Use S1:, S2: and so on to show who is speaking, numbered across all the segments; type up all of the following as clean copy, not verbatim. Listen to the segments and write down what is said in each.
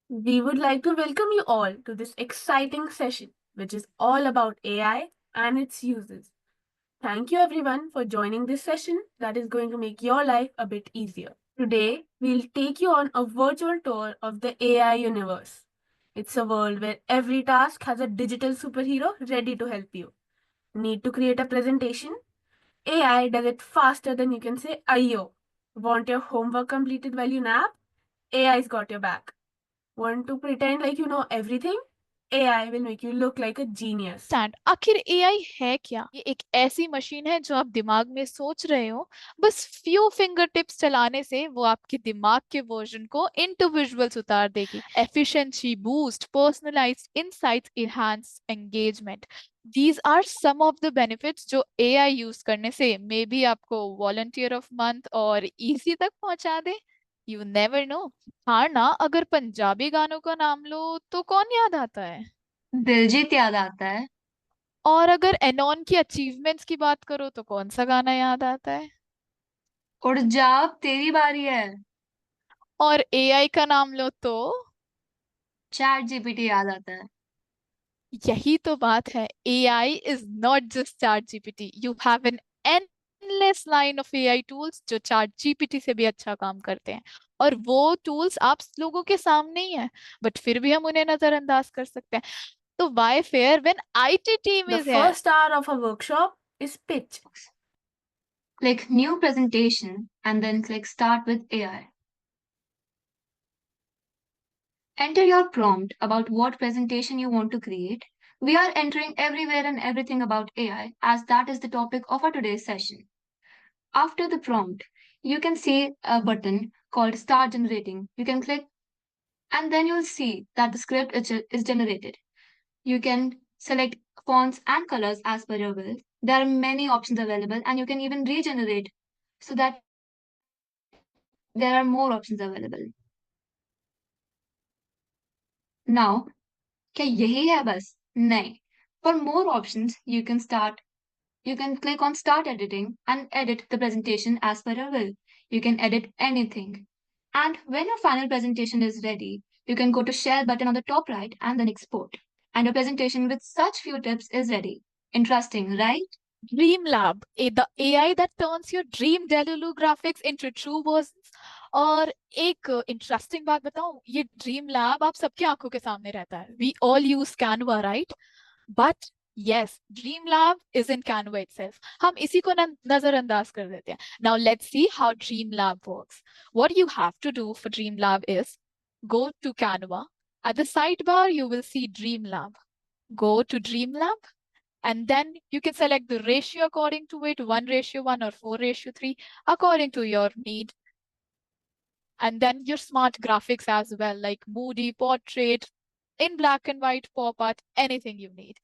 S1: We would like to welcome you all to this exciting session, which is all about AI and its uses. Thank you everyone for joining this session that is going to make your life a bit easier. Today, we'll take you on a virtual tour of the AI universe. It's a world where every task has a digital superhero ready to help you. Need to create a presentation? AI does it faster than you can say "Ayo." Want your homework completed while you nap? AI's got your back. Want to pretend like you know everything? AI will make you look like a genius.
S2: Stand आखिर AI है क्या? ये एक ऐसी machine है जो आप दिमाग में सोच रहे हो, बस फ्यू फिंगर टिप्स चलाने से वो आपके दिमाग के वर्जन को इनटू विजुअल्स उतार देगी. Efficiency boost, personalised insights, enhance engagement. These are some of the benefits जो एआई यूज करने से मे बी आपको वॉलंटियर ऑफ मंथ और इजी तक पहुंचा दे. You never know. हाँ ना, अगर पंजाबी गानों का नाम लो तो कौन याद आता है?
S3: दिलजीत याद आता है।
S2: और अगर एनॉन की अचीवमेंट्स की बात करो तो कौन सा गाना याद आता है?
S3: उड़ जा अब तेरी बारी है।
S2: और एआई का नाम लो तो
S3: चैट जीपीटी याद आता है।
S2: यही तो बात है. AI is not just chat GPT. You have an endless line of AI tools जो चैट जीपीटी से भी अच्छा काम करते हैं. और वो टूल्स आप लोगों के सामने ही है, बट फिर भी हम उन्हें नजरअंदाज कर सकते हैं. तो why fear when IT team
S1: The
S2: is here?
S1: first hour of a workshop is pitch.
S3: Click New Presentation and then click Start with AI. Enter your prompt about what presentation you want to create. We are entering everywhere and everything about AI as that is the topic of our today's session. After the prompt, you can see a button called Start Generating. You can click and then you'll see that the script is generated. You can select fonts and colors as per your will. There are many options available and you can even regenerate so that there are more options available. Now, क्या यही है बस? नहीं. For more options, you can click on start editing and edit the presentation as per your will. You can edit anything. And when your final presentation is ready, you can go to share button on the top right and then export. And your presentation with such few tips is ready. Interesting, right?
S2: Dream Lab, the AI that turns your dream Delulu graphics into true versions. और एक interesting बात बताऊं, ये dream lab आप सबकी आंखों के सामने रहता है. We all use Canva, right? But yes, Dream Lab is in Canva itself. हम इसी को नजरअंदाज कर देते हैं. Now let's see how Dream Lab works. What you have to do for Dream Lab is go to Canva. At the sidebar, you will see Dream Lab. Go to Dream Lab, and then you can select the ratio according to it, 1:1 or 4:3, according to your need. And then your smart graphics as well, like moody, portrait, in black and white, pop art, anything you need.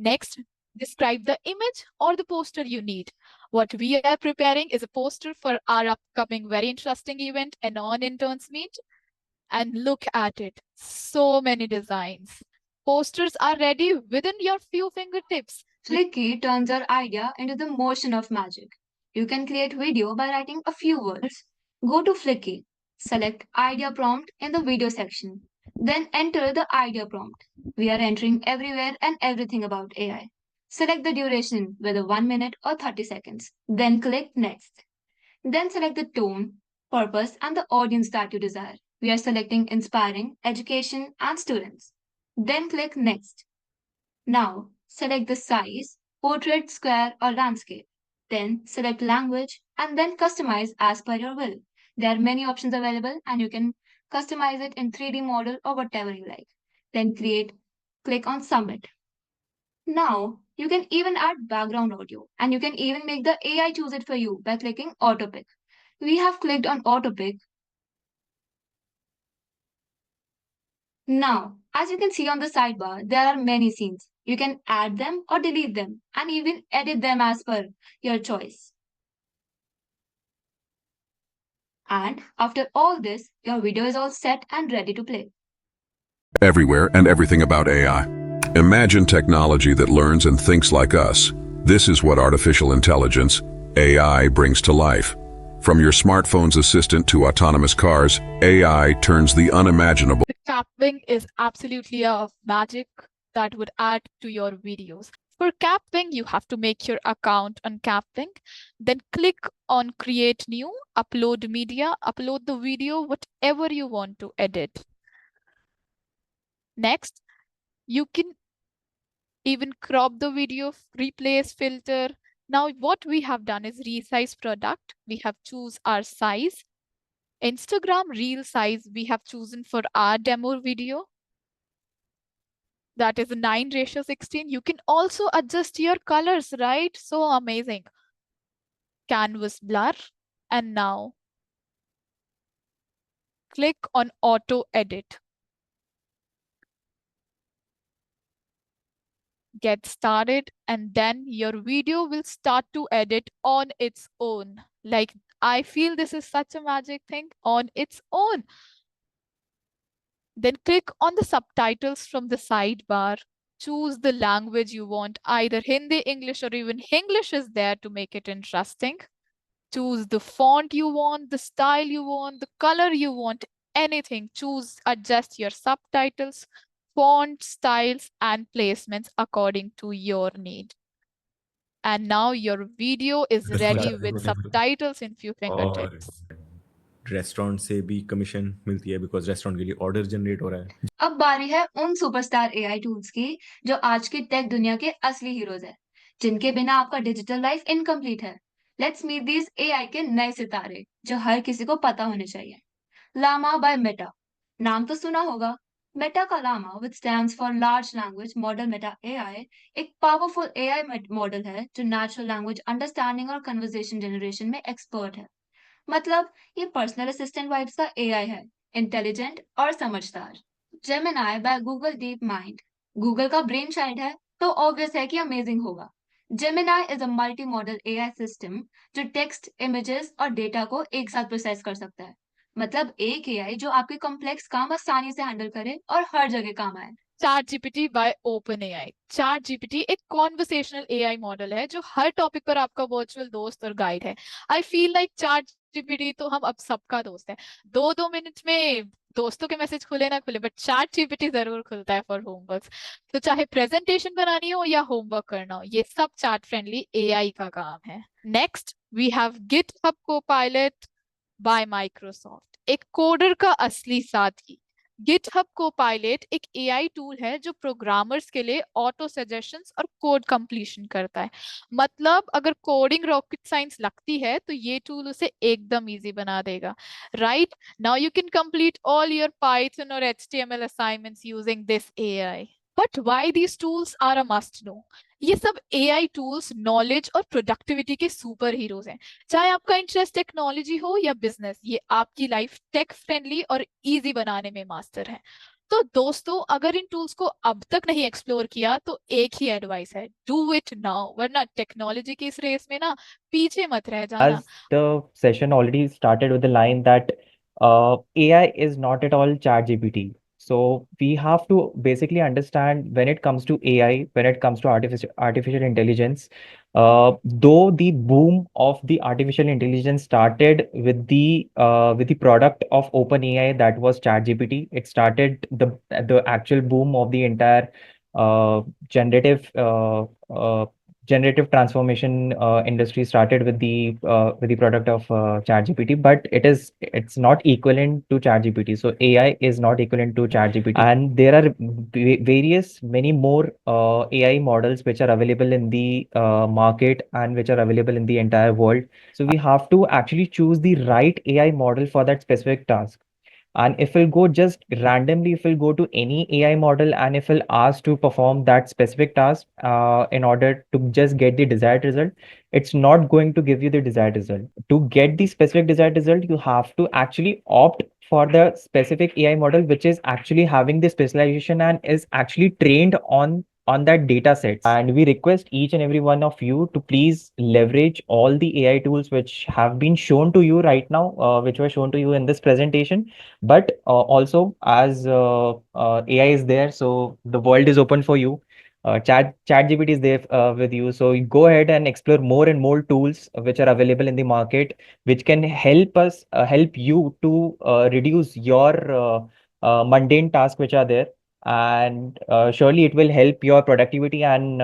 S2: Next, describe the image or the poster you need. What we are preparing is a poster for our upcoming very interesting event, Anon Interns Meet. And look at it, so many designs. Posters are ready within your few fingertips.
S3: Flicky turns your idea into the motion of magic. You can create video by writing a few words. Go to Flicky, select idea prompt in the video section. Then enter the idea prompt. We are entering everywhere and everything about AI. Select the duration, whether 1 minute or 30 seconds. Then click next. Then select the tone, purpose, and the audience that you desire. We are selecting inspiring, education, and students. Then click next. Now, select the size, portrait, square, or landscape. Then select language and then customize as per your will. There are many options available and you can customize it in 3D model or whatever you like. Then click on submit. Now, you can even add background audio and you can even make the AI choose it for you by clicking auto pick. We have clicked on auto pick. Now, as you can see on the sidebar, there are many scenes. You can add them or delete them and even edit them as per your choice. And after all this, your video is all set and ready to play.
S4: Everywhere and everything about AI. Imagine technology that learns and thinks like us. This is what artificial intelligence, AI, brings to life. From your smartphone's assistant to autonomous cars, AI turns the unimaginable.
S2: The capping is absolutely a magic that would add to your videos. For capping, you have to make your account on capping, then click on create new, upload media, upload the video, whatever you want to edit. Next, you can even crop the video, replace, filter. Now what we have done is resize product. We have choose our size. Instagram reel size we have chosen for our demo video. That is a 9:16. You can also adjust your colors, right? So amazing. Canvas blur. And now click on auto edit. Get started, and then your video will start to edit on its own. Like, I feel this is such a magic thing on its own. Then click on the subtitles from the sidebar. Choose the language you want, either Hindi, English, or even English is there to make it interesting. Choose the font you want, the style you want, the color you want, anything. Choose, adjust your subtitles, font, styles, and placements according to your need. And now your video is ready with subtitles in few fingertips.
S5: Restaurant से भी commission मिलती है because restaurant के लिए order generate हो रहा है.
S3: अब बारी है उन सुपरस्टार एआई टूल्स की जो आज की टेक दुनिया के असली हीरोज है, जिनके बिना आपका डिजिटल लाइफ इनकम्प्लीट है. लेट्स मीट दीज एआई के नए सितारे जो हर किसी को पता होने चाहिए. Llama by Meta. नाम तो सुना होगा. मेटा का Llama, which stands for large language model Meta AI, एक पावरफुल एआई मॉडल है जो नेचुरल लैंग्वेज अंडरस्टैंडिंग और कन्वर्सेशन जनरेशन में एक्सपर्ट है. मतलब ये पर्सनल असिस्टेंट वाइब्स का एआई है, इंटेलिजेंट और समझदार. Gemini by Google DeepMind. Google का ब्रेन चाइल्ड है, तो ऑब्वियस है कि अमेजिंग होगा. Gemini is a multimodal AI system जो टेक्स्ट, इमेजेस और डेटा को एक साथ प्रोसेस कर सकता है. मतलब एक एआई जो आपके कॉम्प्लेक्स काम आसानी से हैंडल करे और हर जगह काम आए.
S2: ChatGPT by OpenAI. ChatGPT एक कॉन्वर्सेशनल AI मॉडल है जो हर टॉपिक पर आपका वर्चुअल दोस्त और गाइड है. आई फील लाइक ChatGPT तो हम अब सबका दोस्त है. 2-2 मिनट में दोस्तों के मैसेज खुले ना खुले, बट ChatGPT जरूर खुलता है फॉर होमवर्क. तो चाहे प्रेजेंटेशन बनानी हो या होमवर्क करना हो, ये सब चैट फ्रेंडली AI का काम है. Next we have GitHub Copilot by Microsoft. एक कोडर का असली साथी. GitHub Copilot एक AI टूल है जो प्रोग्रामर्स के लिए ऑटो सजेशंस और कोड कंप्लीशन करता है. मतलब अगर कोडिंग रॉकेट साइंस लगती है तो ये टूल उसे एकदम इजी बना देगा. Right now you can complete all your Python और HTML assignments using this AI. But why these tools are a must no? ये सब AI टूल्स नॉलेज और प्रोडक्टिविटी के सुपर हीरोज हैं. चाहे आपका इंटरेस्ट टेक्नोलॉजी हो या बिजनेस, ये आपकी लाइफ टेक फ्रेंडली और इजी बनाने में मास्टर है. तो दोस्तों, अगर इन टूल्स को अब तक नहीं एक्सप्लोर किया तो एक ही एडवाइस है, डू इट नाउ, वरना टेक्नोलॉजी की इस रेस में ना पीछे मत रह जाना.
S6: As the session already started with the line that AI is not at all ChatGPT. So we have to basically understand when it comes to AI, when it comes to artificial intelligence, though the boom of the artificial intelligence started with the product of OpenAI, that was ChatGPT. It started the actual boom of the entire uh, generative uh, uh, generative transformation industry started with the product of ChatGPT, but it's not equivalent to ChatGPT. So AI is not equivalent to ChatGPT, and there are various many more AI models which are available in the market and which are available in the entire world. So we have to actually choose the right AI model for that specific task. And if we'll go just randomly, if we'll go to any AI model and if we'll ask to perform that specific task in order to just get the desired result, it's not going to give you the desired result. To get the specific desired result, you have to actually opt for the specific AI model, which is actually having the specialization and is actually trained on that data sets. And we request each and every one of you to please leverage all the AI tools which have been shown to you right now, which were shown to you in this presentation. But also, as AI is there, so the world is open for you. ChatGPT is there with you, so you go ahead and explore more and more tools which are available in the market, which can help you to reduce your mundane tasks which are there, and surely it will help your productivity and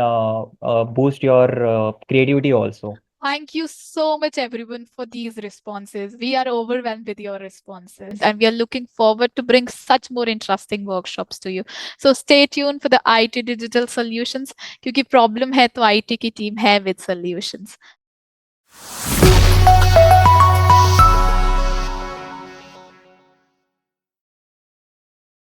S6: boost your creativity also.
S2: Thank you so much, everyone, for these responses. We are overwhelmed with your responses, and we are looking forward to bring such more interesting workshops to you. So stay tuned for the IT digital solutions, क्योंकि problem है तो IT की team है with solutions.